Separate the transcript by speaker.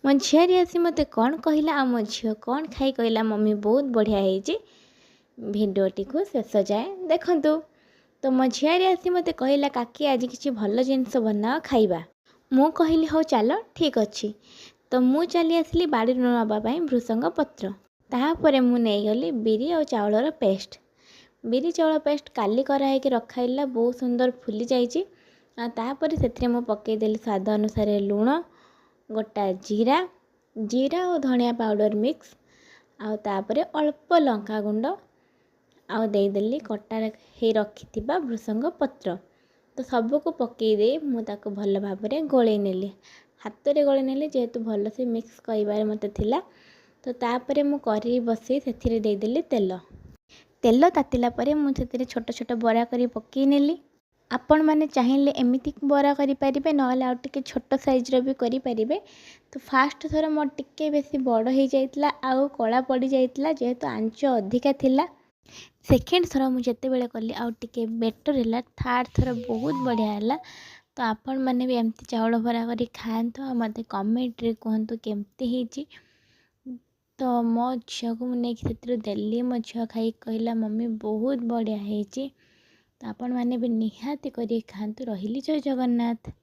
Speaker 1: ମୋ ଝିଆରୀ ଆସି ମୋତେ କ'ଣ କହିଲା ଆଉ ମୋ ଝିଅ କ'ଣ ଖାଇ କହିଲା ମମ୍ମି ବହୁତ ବଢ଼ିଆ ହେଇଛି। ଭିଡ଼ିଓଟିକୁ ଶେଷ ଯାଏ ଦେଖନ୍ତୁ। ତ ମୋ ଝିଆରୀ ଆସି ମୋତେ କହିଲା କାକି ଆଜି କିଛି ଭଲ ଜିନିଷ ବନାଅ ଖାଇବା। ମୁଁ କହିଲି ହଉ ଚାଲ ଠିକ୍ ଅଛି। ତ ମୁଁ ଚାଲି ଆସିଲି ବାଡ଼ିରୁ ନେବା ପାଇଁ ଭୃସଙ୍ଗ ପତ୍ର। ତାପରେ ମୁଁ ନେଇଗଲି ବିରି ଆଉ ଚାଉଳର ପେଷ୍ଟ। ବିରି ଚାଉଳ ପେଷ୍ଟ କାଲି କରାହେଇକି ରଖା ହେଇଥିଲା, ବହୁତ ସୁନ୍ଦର ଫୁଲି ଯାଇଛି। ଆଉ ତାପରେ ସେଥିରେ ମୁଁ ପକାଇଦେଲି ସ୍ୱାଦ ଅନୁସାରେ ଲୁଣ, ଗୋଟା ଜିରା ଓ ଧନିଆ ପାଉଡ଼ର ମିକ୍ସ, ଆଉ ତାପରେ ଅଳ୍ପ ଲଙ୍କାଗୁଣ୍ଡ, ଆଉ ଦେଇଦେଲି କଟା ହେଇ ରଖିଥିବା ଭୃସଙ୍ଗ ପତ୍ର। ତ ସବୁକୁ ପକାଇ ଦେଇ ମୁଁ ତାକୁ ଭଲ ଭାବରେ ଗୋଳେଇ ନେଲି। ହାତରେ ଗୋଳେଇ ନେଲି ଯେହେତୁ ଭଲସେ ମିକ୍ସ କରିବାରେ ମୋତେ ଥିଲା। ତ ତାପରେ ମୁଁ କଢ଼େଇ ବସାଇ ସେଥିରେ ଦେଇଦେଲି ତେଲ। ତେଲ ତାତିଲା ପରେ ମୁଁ ସେଥିରେ ଛୋଟ ଛୋଟ ବରା କରି ପକାଇ ନେଲି। ଆପଣମାନେ ଚାହିଁଲେ ଏମିତି ବରା କରିପାରିବେ, ନହେଲେ ଆଉ ଟିକେ ଛୋଟ ସାଇଜ୍ର ବି କରିପାରିବେ। ତ ଫାଷ୍ଟ ଥର ମୋର ଟିକେ ବେଶୀ ବଡ଼ ହେଇଯାଇଥିଲା ଆଉ କଳା ପଡ଼ିଯାଇଥିଲା, ଯେହେତୁ ଆଞ୍ଚ ଅଧିକା ଥିଲା। ସେକେଣ୍ଡ ଥର ମୁଁ ଯେତେବେଳେ କଲି ଆଉ ଟିକେ ବେଟର୍ ହେଲା। ଥାର୍ଡ଼ ଥର ବହୁତ ବଢ଼ିଆ ହେଲା। ତ ଆପଣମାନେ ବି ଏମିତି ଚାଉଳ ବରା କରି ଖାଆନ୍ତୁ ଆଉ ମୋତେ କମେଣ୍ଟରେ କୁହନ୍ତୁ କେମିତି ହେଇଛି। ତ ମୋ ଝିଅକୁ ମୁଁ ନେଇକି ସେଥିରୁ ଦେଲି। ମୋ ଝିଅ ଖାଇକି କହିଲା ମମ୍ମି ବହୁତ ବଢ଼ିଆ ହେଇଛି। ତ ଆପଣମାନେ ବି ନିହାତି କରିକି ଖାଆନ୍ତୁ। ରହିଲି, ଜୟ ଜଗନ୍ନାଥ।